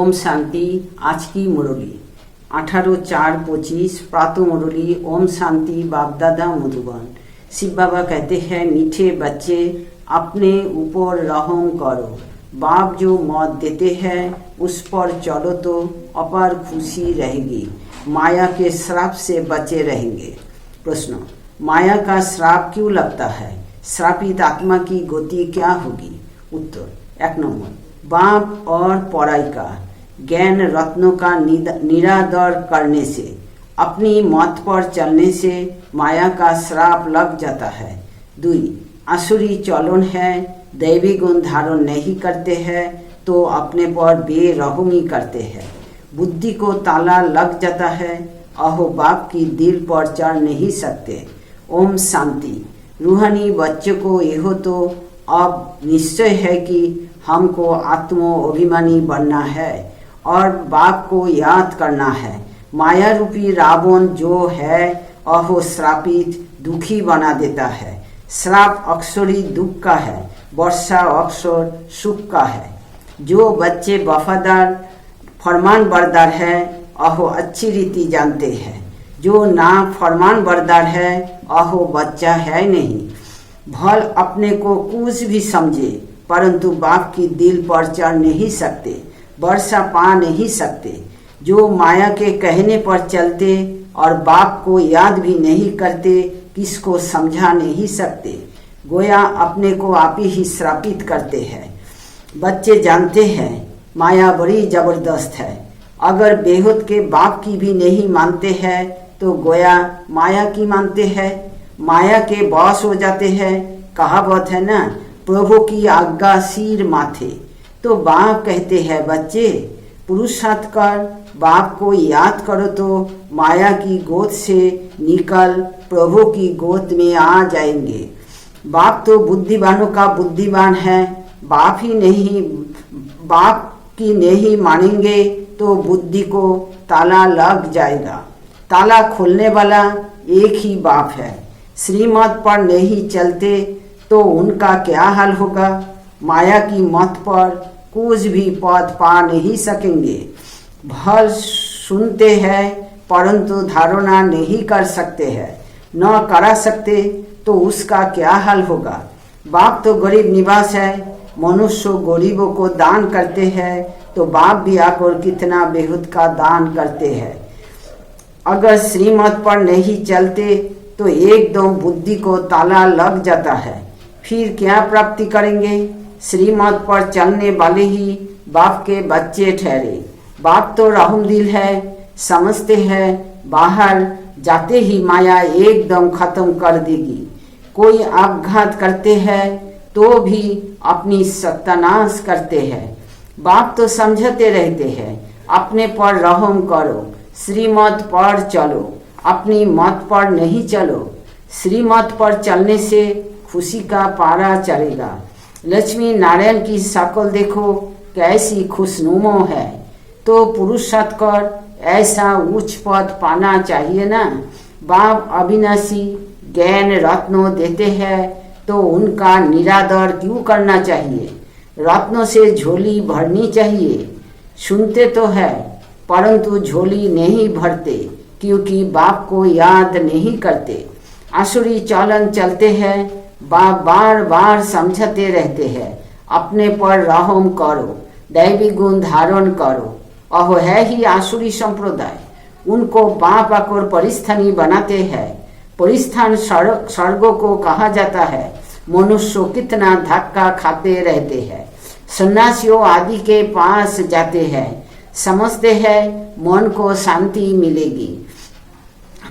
ओम शांति। आज की मुरली 18/4/25 प्रातः मुरली। ओम शांति। बाप दादा मधुबन। शिव बाबा कहते हैं, मीठे बच्चे अपने ऊपर रहम करो। बाप जो मौत देते हैं उस पर चलो तो अपार खुशी रहेगी। माया के श्राप से बचे रहेंगे। प्रश्न, माया का श्राप क्यों लगता है? श्रापित आत्मा की गति क्या होगी? उत्तर, 1 नंबर, बाप और पढ़ाई का ज्ञान रत्नों का निरादर करने से, अपनी मौत पर चलने से माया का श्राप लग जाता है। 2, आसुरी चलन है, दैवी गुण धारण नहीं करते हैं तो अपने पर बेरहमी करते हैं। बुद्धि को ताला लग जाता है, अहो बाप की दिल पर चढ़ नहीं सकते। ओम शांति। रूहानी बच्चे को यह तो अब निश्चय है कि हमको आत्मो अभिमानी बनना है और बाप को याद करना है। माया रूपी रावण जो है अहो श्रापित दुखी बना देता है। श्राप अक्षरी दुख का है, वर्षा अक्षर सुख का है। जो बच्चे वफादार फरमान बरदार है अहो अच्छी रीति जानते हैं। जो ना फरमान बरदार है अहो बच्चा है नहीं। भल अपने को कुछ भी समझे परंतु बाप की दिल पर चढ़ नहीं सकते, वर्षा पा नहीं सकते। जो माया के कहने पर चलते और बाप को याद भी नहीं करते, किसको समझा नहीं सकते। गोया अपने को आप ही श्रापित करते हैं। बच्चे जानते हैं माया बड़ी जबरदस्त है। अगर बेहद के बाप की भी नहीं मानते हैं तो गोया माया की मानते हैं, माया के बॉस हो जाते हैं। कहावत है ना, प्रभु की आज्ञा सिर माथे। तो बाप कहते हैं, बच्चे पुरुषार्थ कर बाप को याद करो तो माया की गोद से निकल प्रभु की गोद में आ जाएंगे। बाप तो बुद्धिमानों का बुद्धिमान है। बाप की नहीं मानेंगे तो बुद्धि को ताला लग जाएगा। ताला खोलने वाला एक ही बाप है। श्रीमत पर नहीं चलते तो उनका क्या हाल होगा? माया की मत पर कुछ भी पद पा नहीं सकेंगे। भल सुनते हैं परंतु धारणा नहीं कर सकते हैं, न करा सकते तो उसका क्या हाल होगा? बाप तो गरीब निवास है। मनुष्य गरीबों को दान करते हैं तो बाप भी आकर कितना बेहद का दान करते हैं। अगर श्रीमत पर नहीं चलते तो एकदम बुद्धि को ताला लग जाता है। फिर क्या प्राप्ति करेंगे? श्रीमत पर चलने वाले ही बाप के बच्चे ठहरे। बाप तो रहमदिल है, समझते हैं बाहर जाते ही माया एकदम खत्म कर देगी। कोई आपघात करते हैं तो भी अपनी सत्यानाश करते हैं। बाप तो समझते रहते हैं, अपने पर रहम करो, श्रीमत पर चलो, अपनी मत पर नहीं चलो। श्रीमत पर चलने से खुशी का पारा चढ़ेगा। लक्ष्मी नारायण की शक्ल देखो कैसी खुशनुमा है। तो पुरुषार्थ कर ऐसा उच्च पद पाना चाहिए ना। बाप अविनाशी ज्ञान रत्नों देते हैं तो उनका निरादर क्यों करना चाहिए? रत्नों से झोली भरनी चाहिए। सुनते तो है परंतु झोली नहीं भरते क्योंकि बाप को याद नहीं करते। आसुरी चालन चलते हैं। बाप बार बार समझाते रहते हैं, अपने पर रहम करो, दैवी गुण धारण करो। अहो है ही आसुरी संप्रदाय। उनको बाप आकर परिस्थानी बनाते हैं। परिस्थान स्वर्गों को कहा जाता है। मनुष्य कितना धक्का खाते रहते हैं। सन्यासियों आदि के पास जाते हैं, समझते हैं मन को शांति मिलेगी।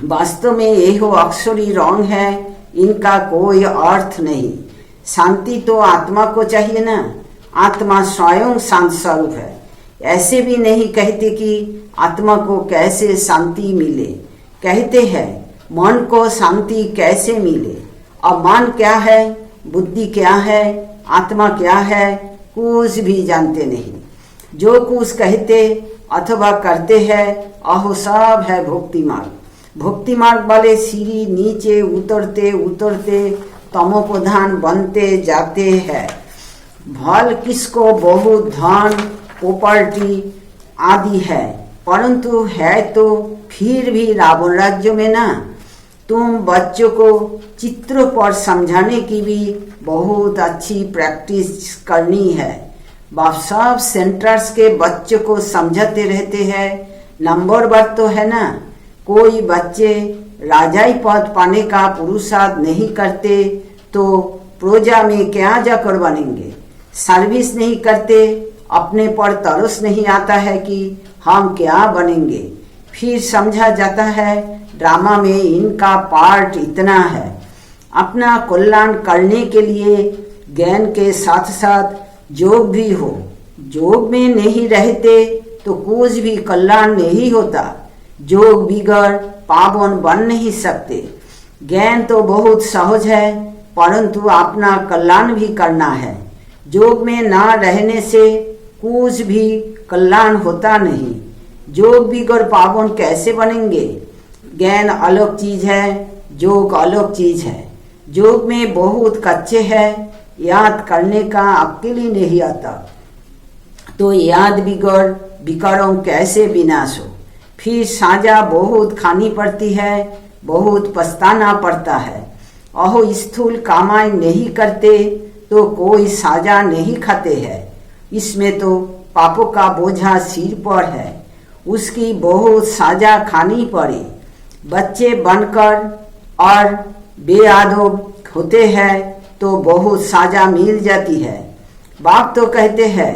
वास्तव में यह अक्षरी रंग है, इनका कोई अर्थ नहीं। शांति तो आत्मा को चाहिए ना। आत्मा स्वयं शांत स्वरूप है। ऐसे भी नहीं कहते कि आत्मा को कैसे शांति मिले। कहते हैं मन को शांति कैसे मिले। अब मन क्या है, बुद्धि क्या है, आत्मा क्या है, कुछ भी जानते नहीं। जो कुछ कहते अथवा करते हैं अहो सब है भक्ति मार्ग। भक्ति मार्ग वाले सीढ़ी नीचे उतरते उतरते तमोप्रधान बनते जाते हैं। भल किसको बहुत धन प्रॉपर्टी आदि है, परंतु है तो फिर भी रावण राज्य में ना। तुम बच्चों को चित्रों पर समझाने की भी बहुत अच्छी प्रैक्टिस करनी है। बाप सब सेंटर्स के बच्चों को समझाते रहते हैं, नंबर वन तो है ना। कोई बच्चे राजाई पद पाने का पुरुषार्थ नहीं करते तो प्रजा में क्या जाकर बनेंगे। सर्विस नहीं करते, अपने पर तरस नहीं आता है कि हम क्या बनेंगे। फिर समझा जाता है ड्रामा में इनका पार्ट इतना है। अपना कल्याण करने के लिए ज्ञान के साथ साथ योग भी हो। योग में नहीं रहते तो कुछ भी कल्याण नहीं होता। योग बिगड़ पावन बन नहीं सकते। ज्ञान तो बहुत सहज है, परंतु अपना कल्याण भी करना है। योग में ना रहने से कुछ भी कल्याण होता नहीं। योग बिगड़ पावन कैसे बनेंगे। ज्ञान अलग चीज है, योग अलग चीज है। योग में बहुत कच्चे है, याद करने का अकेले नहीं आता, तो याद बिगड़ विकारों कैसे विनाश हो। फिर साजा बहुत खानी पड़ती है, बहुत पछताना पड़ता है। अहो स्थूल कमाई नहीं करते तो कोई साजा नहीं खाते हैं। इसमें तो पापों का बोझा सिर पर है, उसकी बहुत साजा खानी पड़े। बच्चे बनकर और बेअदब होते हैं तो बहुत साजा मिल जाती है। बाप तो कहते हैं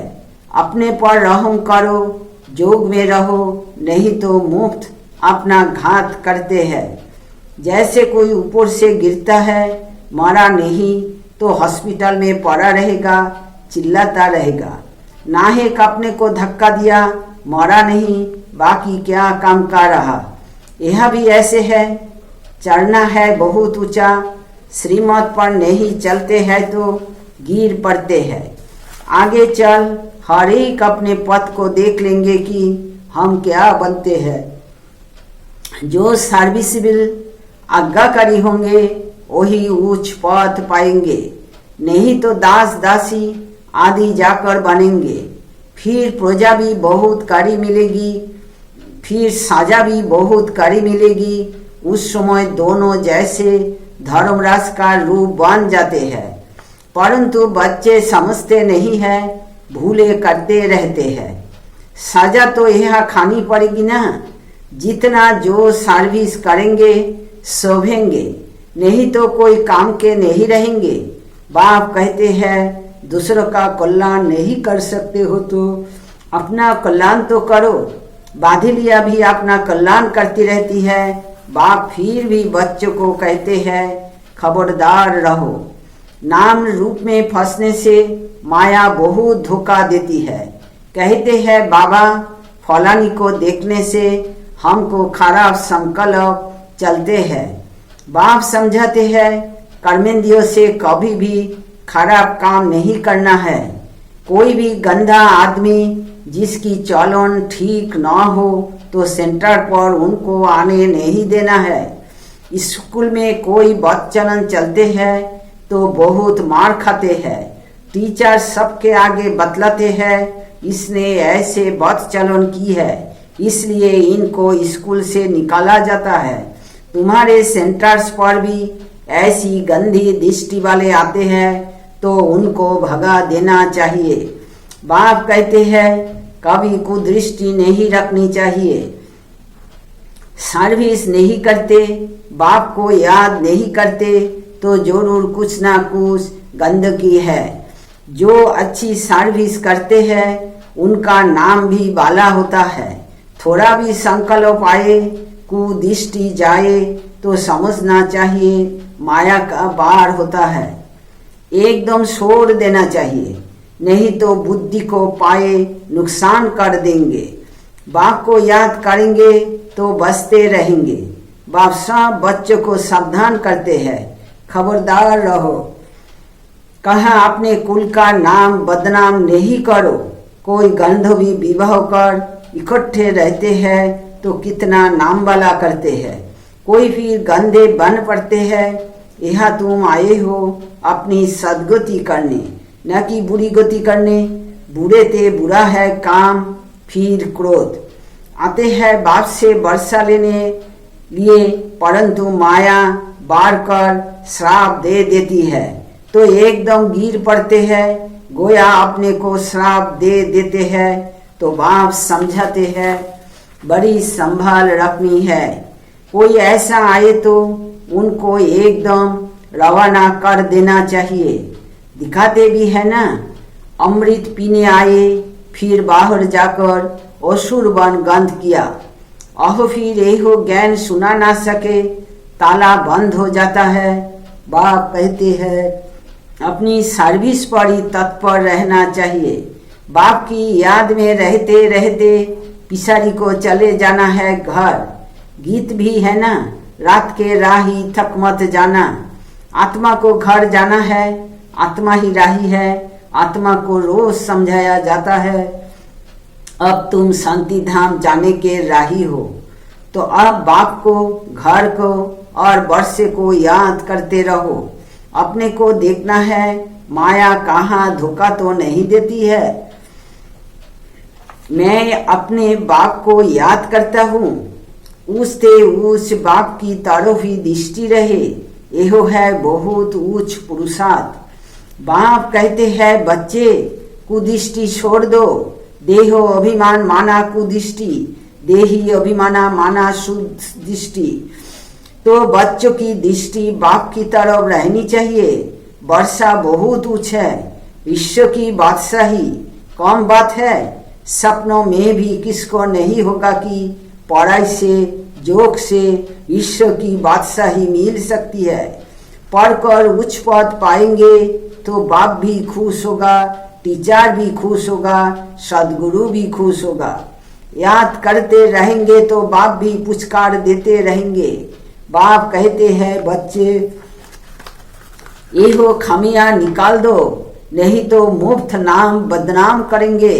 अपने पर रहम करो, योग में रहो, नहीं तो मुफ्त अपना घात करते हैं। जैसे कोई ऊपर से गिरता है, मरा नहीं तो हॉस्पिटल में पड़ा रहेगा, चिल्लाता रहेगा। नाहेक अपने को धक्का दिया, मरा नहीं, बाकी क्या काम का रहा। यह भी ऐसे है, चढ़ना है बहुत ऊंचा, श्रीमत पर नहीं चलते हैं तो गिर पड़ते हैं। आगे चल हर एक अपने पथ को देख लेंगे कि हम क्या बनते हैं। जो सर्विसिबल आज्ञाकारी होंगे वही उच्च पथ पाएंगे, नहीं तो दास दासी आदि जाकर बनेंगे। फिर प्रजा भी बहुत कड़ी मिलेगी, फिर साजा भी बहुत कड़ी मिलेगी। उस समय दोनों जैसे धर्मराज का रूप बन जाते हैं, परंतु बच्चे समझते नहीं है, भूले करते रहते हैं। सजा तो यह खानी पड़ेगी ना। जितना जो सर्विस करेंगे शोभेंगे, नहीं तो कोई काम के नहीं रहेंगे। बाप कहते हैं दूसरों का कल्याण नहीं कर सकते हो तो अपना कल्याण तो करो। बाधिलिया भी अपना कल्याण करती रहती है। बाप फिर भी बच्चों को कहते हैं खबरदार रहो। नाम रूप में फंसने से माया बहुत धोखा देती है। कहते हैं बाबा फलानी को देखने से हमको खराब संकल्प चलते हैं। बाप समझाते हैं कर्मेंद्रियों से कभी भी खराब काम नहीं करना है। कोई भी गंदा आदमी जिसकी चलन ठीक ना हो तो सेंटर पर उनको आने नहीं देना है। स्कूल में कोई बदचलन चलते हैं तो बहुत मार खाते हैं। टीचर सबके आगे बतलाते हैं इसने ऐसे बदचलन की है, इसलिए इनको स्कूल से निकाला जाता है। तुम्हारे सेंटर्स पर भी ऐसी गंदी दृष्टि वाले आते हैं तो उनको भगा देना चाहिए। बाप कहते हैं कभी कुदृष्टि नहीं रखनी चाहिए। सर्विस नहीं करते, बाप को याद नहीं करते तो जरूर कुछ ना कुछ गंदगी है। जो अच्छी सर्विस करते हैं उनका नाम भी बाला होता है। थोड़ा भी संकल्प आए, कुदृष्टि जाए तो समझना चाहिए माया का बार होता है। एकदम छोड़ देना चाहिए, नहीं तो बुद्धि को पाए नुकसान कर देंगे। बाप को याद करेंगे तो बचते रहेंगे। बाप सब बच्चों को सावधान करते हैं खबरदार रहो। कहा अपने कुल का नाम बदनाम नहीं करो। कोई गंधर्वी विवाह कर इकट्ठे रहते हैं तो कितना नाम वाला करते हैं। कोई फिर गंदे बन पड़ते हैं। यह तुम आए हो अपनी सदगति करने, न कि बुरी गति करने। बुरे ते बुरा है काम, फिर क्रोध। आते हैं बाप से वर्षा लेने लिए, परंतु माया बार कर श्राप दे देती है तो एकदम गिर पड़ते हैं, गोया अपने को श्राप दे देते हैं। तो बाप समझाते हैं बड़ी संभाल रखनी है, कोई ऐसा आए तो उनको एकदम रवाना कर देना चाहिए। दिखाते भी है ना, अमृत पीने आए फिर बाहर जाकर असुर बन गंध किया, अहो फिर एहो ज्ञान सुना ना सके, ताला बंद हो जाता है। बाप कहते हैं अपनी सर्विस पर ही तत्पर रहना चाहिए। बाप की याद में रहते रहते पिसारी को चले जाना है घर। गीत भी है ना, रात के राही थक मत जाना। आत्मा को घर जाना है, आत्मा ही राही है, आत्मा को रोज समझाया जाता है अब तुम शांति धाम जाने के राही हो। तो अब बाप को, घर को और वर्षे को याद करते रहो। अपने को देखना है माया कहाँ धोखा तो नहीं देती है। मैं अपने बाप को याद करता हूँ, उस बाप की तरफ ही दृष्टि रहे, एहो है बहुत उच्च पुरुषार्थ। बाप कहते हैं बच्चे कुदृष्टि छोड़ दो, देहो अभिमान माना कुदृष्टि, देही अभिमाना माना शुद्ध दृष्टि। तो बच्चों की दृष्टि बाप की तरफ रहनी चाहिए। वर्षा बहुत उच्च है, विश्व की बादशाही कम बात है। सपनों में भी किसको नहीं होगा कि पढ़ाई से, जोक से विश्व की बादशाही मिल सकती है। पढ़कर उच्च पद पाएंगे तो बाप भी खुश होगा, टीचर भी खुश होगा, सदगुरु भी खुश होगा। याद करते रहेंगे तो बाप भी पुरस्कार देते रहेंगे। बाप कहते हैं बच्चे ये हो खामियां निकाल दो, नहीं तो मुफ्त नाम बदनाम करेंगे।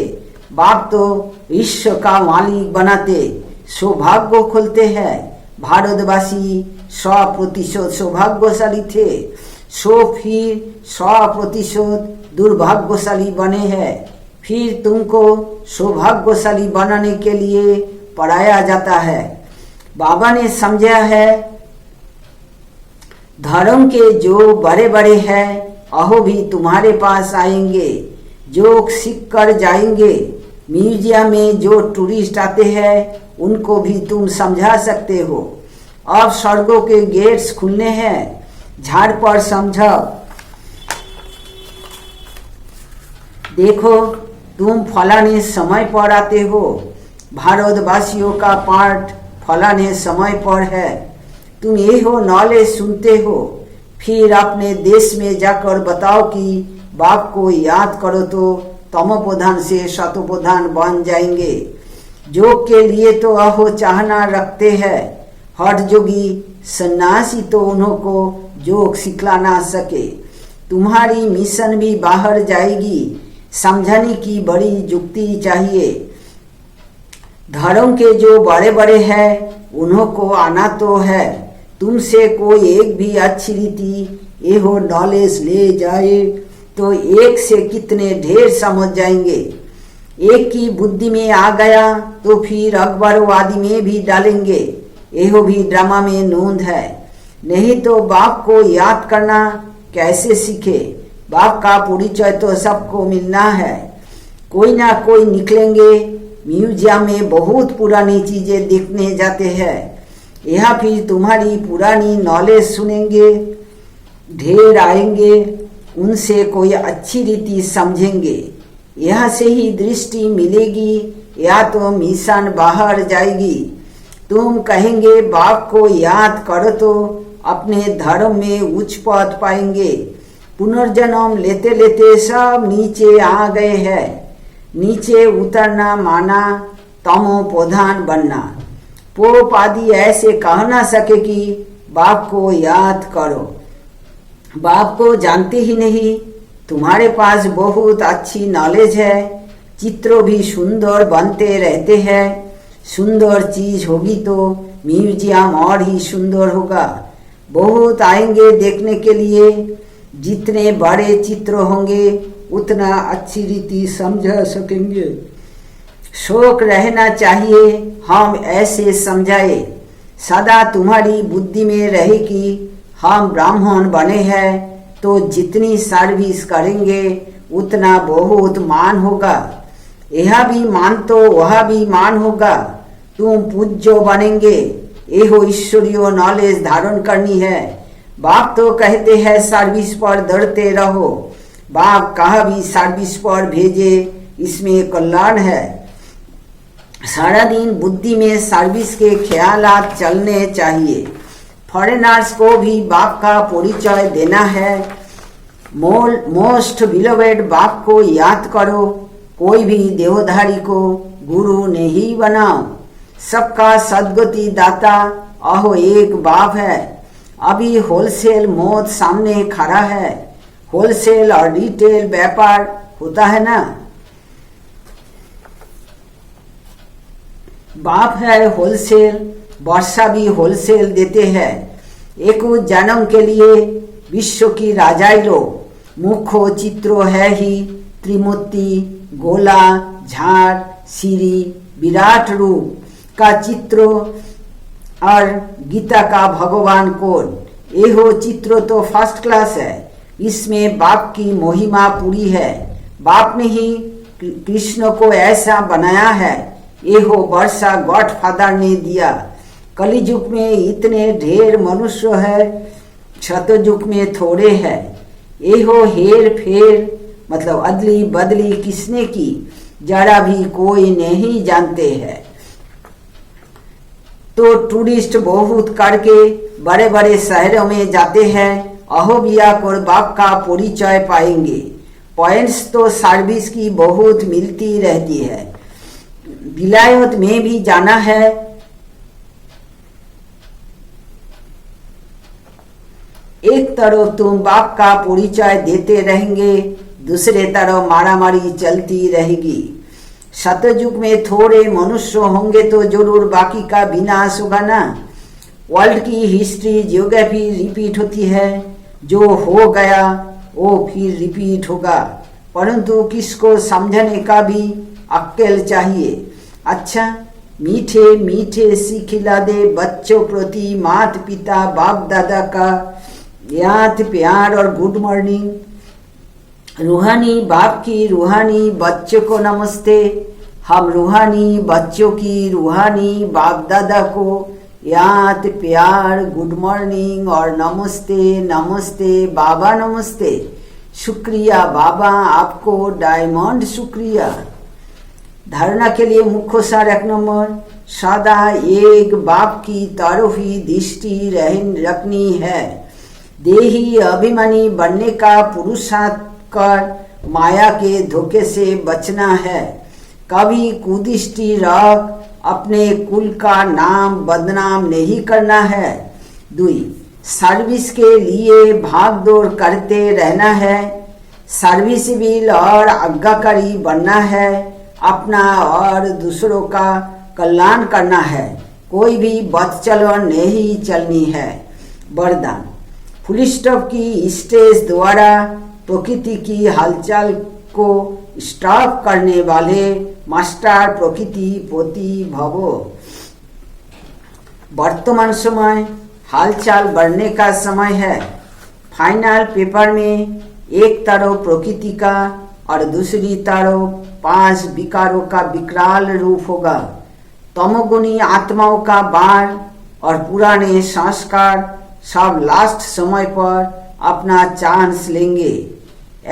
बाप तो विश्व का मालिक बनाते सौभाग्य खोलते हैं। भारतवासी 100% सौभाग्यशाली थे, सो फिर 100% दुर्भाग्यशाली बने हैं। फिर तुमको सौभाग्यशाली बनाने के लिए पढ़ाया जाता है। बाबा ने समझा है धर्म के जो बड़े बड़े हैं अहो भी तुम्हारे पास आएंगे, जो सीख कर जाएंगे। म्यूजियम में जो टूरिस्ट आते हैं उनको भी तुम समझा सकते हो। अब स्वर्गों के गेट्स खुलने हैं, झाड़ पर समझो। देखो तुम फलाने समय पर आते हो, भारतवासियों का पाठ फलाने समय पर है। तुम ये हो नॉलेज सुनते हो, फिर अपने देश में जाकर बताओ कि बाप को याद करो तो तमोप्रधान से शतोप्रधान बन जाएंगे। योग के लिए तो अहो चाहना रखते हैं, हठ जोगी सन्यासी तो उन्हों को योग सिखला ना सके। तुम्हारी मिशन भी बाहर जाएगी, समझाने की बड़ी युक्ति चाहिए। धर्म के जो बड़े बड़े हैं उन्हों को आना तो है। तुमसे कोई एक भी अच्छी रीति ये हो नॉलेज ले जाए तो एक से कितने ढेर समझ जाएंगे। एक की बुद्धि में आ गया तो फिर अकबरवादी में भी डालेंगे। एहो भी ड्रामा में नोंद है। नहीं तो बाप को याद करना कैसे सीखे। बाप का परिचय तो सबको मिलना है, कोई ना कोई निकलेंगे। म्यूजियम में बहुत पुरानी चीजें देखने जाते हैं, यहाँ फिर तुम्हारी पुरानी नॉलेज सुनेंगे। ढेर आएंगे, उनसे कोई अच्छी रीति समझेंगे। यहाँ से ही दृष्टि मिलेगी या तो मिशन बाहर जाएगी। तुम कहेंगे बाप को याद करो तो अपने धर्म में उच्च पद पाएंगे। पुनर्जन्म लेते लेते सब नीचे आ गए हैं। नीचे उतरना माना तमो प्रधान बनना। पोप आदि ऐसे कह ना सके कि बाप को याद करो। बाप को जानते ही नहीं। तुम्हारे पास बहुत अच्छी नॉलेज है, चित्रों भी सुंदर बनते रहते हैं। सुंदर चीज होगी तो म्यूजियम और ही सुंदर होगा। बहुत आएंगे देखने के लिए। जितने बड़े चित्र होंगे उतना अच्छी रीति समझ सकेंगे। शौक रहना चाहिए, हम ऐसे समझाए। सदा तुम्हारी बुद्धि में रहे कि हम ब्राह्मण बने हैं तो जितनी सर्विस करेंगे उतना बहुत मान होगा। यह भी मान तो वह भी मान होगा। तुम पूज्य बनेंगे। यह ईश्वरीय नॉलेज धारण करनी है। बाप तो कहते हैं सर्विस पर दौड़ते रहो। बाप कहा भी सर्विस पर भेजे, इसमें कल्याण है। सारा दिन बुद्धि में सर्विस के ख्यालात चलने चाहिए। फॉरेनर्स को भी बाप का परिचय देना है। मोस्ट बिलोवेड बाप को याद करो। कोई भी देहधारी को गुरु नहीं बनाओ। सबका सद्गति दाता अहो एक बाप है। अभी होलसेल मौत सामने खड़ा है। होलसेल और रिटेल व्यापार होता है ना। बाप है होलसेल, वर्षा भी होलसेल देते हैं। एक जन्म के लिए विश्व की राजाई लो। मुखो चित्रो है ही त्रिमूर्ति, गोला, झाड़, सीरी, विराट रूप का चित्र और गीता का भगवान कौन। ये चित्र तो फर्स्ट क्लास है। इसमें बाप की महिमा पूरी है। बाप ने ही कृष्ण को ऐसा बनाया है। ये वर्षा गॉड फादर ने दिया। कलियुग में इतने ढेर मनुष्य है, शतयुग में थोड़े है। ये हेर फेर मतलब अदली बदली किसने की, जरा भी कोई नहीं जानते हैं। तो टूरिस्ट बहुत करके बड़े बड़े शहरों में जाते हैं। अहोबिया और बाप का परिचय पाएंगे। पॉइंट्स तो सर्विस की बहुत मिलती रहती है। विलायत में भी जाना है। एक तरफ तुम बाप का परिचय देते रहेंगे, दूसरे तरफ मारामारी चलती रहेगी। सतयुग में थोड़े मनुष्य होंगे तो जरूर बाकी का विनाश होगा ना। वर्ल्ड की हिस्ट्री जियोग्राफी रिपीट होती है। जो हो गया वो फिर रिपीट होगा, परंतु किसको समझने का भी अक्ल चाहिए। अच्छा, मीठे मीठे सी खिला दे बच्चों प्रति माता पिता बाप दादा का याद प्यार और गुड मॉर्निंग। रूहानी बाप की रूहानी बच्चों को नमस्ते। हम रूहानी बच्चों की रूहानी बाप दादा को याद प्यार गुड मॉर्निंग और नमस्ते नमस्ते बाबा नमस्ते। शुक्रिया बाबा, आपको डायमंड शुक्रिया। धारणा के लिए मुख्य सार 1 नंबर, सदा एक बाप की तरफ ही दृष्टि रखनी है। देही अभिमानी बनने का पुरुषार्थ कर माया के धोखे से बचना है। कभी कुदृष्टि रख अपने कुल का नाम बदनाम नहीं करना है। 2, सर्विस के लिए भाग दौड़ करते रहना है। सर्विसबिल और आज्ञाकारी बनना है। अपना और दूसरों का कल्याण करना है। कोई भी बदचलन नहीं चलनी है। वरदान, फुल स्टॉप की स्टेज द्वारा प्रकृति की हलचल को स्टॉप करने वाले मास्टर प्रकृति पोती भवो। वर्तमान समय हलचल बढ़ने का समय है। फाइनल पेपर में एक तरफ प्रकृति का और दूसरी तरफ 5 विकारों का विकराल रूप होगा। तमोगुणी आत्माओं का बाण और पुराने संस्कार सब लास्ट समय पर अपना चांस लेंगे।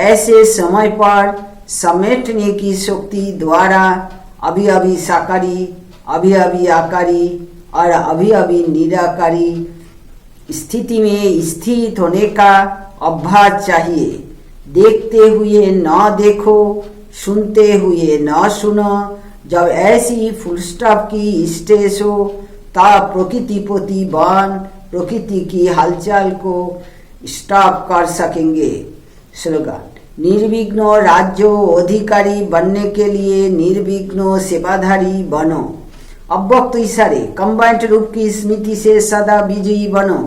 ऐसे समय पर समेटने की शक्ति द्वारा अभी अभी साकारी, अभी अभी आकारी और अभी अभी निराकारी स्थिति में स्थित होने का अभ्यास चाहिए। देखते हुए न देखो, सुनते हुए न सुनो। जब ऐसी फुल स्टॉप की स्टेज हो तब प्रकृति पोती बन प्रकृति की हलचल को स्टॉप कर सकेंगे। स्लोगन, निर्विघ्न राज्य अधिकारी बनने के लिए निर्विघ्न सेवाधारी बनो। अव्यक्त इशारे कंबाइंड रूप की स्मृति से सदा विजयी बनो।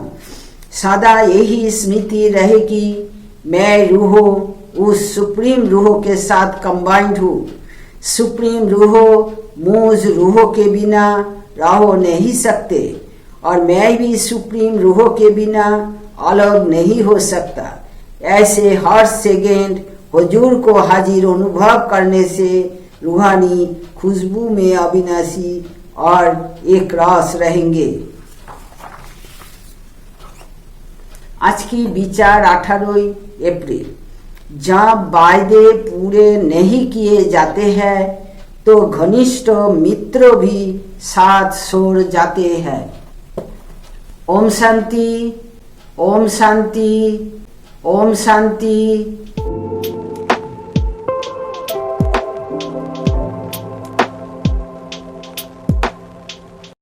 सदा यही स्मृति रहे कि मैं रूह उस सुप्रीम रूह के साथ कंबाइंड हूँ। सुप्रीम रूह मूज रूहों के बिना रहो नहीं सकते और मैं भी सुप्रीम रूहों के बिना अलग नहीं हो सकता। ऐसे हर सेकेंड हुजूर को हाजिर अनुभव करने से रूहानी खुशबू में अविनाशी और एक रस रहेंगे। आज की विचार 18 अप्रैल। जब वायदे पूरे नहीं किए जाते हैं तो घनिष्ठ मित्र भी साथ छोड़ जाते हैं। ओम शांति, ओम शांति, ओम शांति।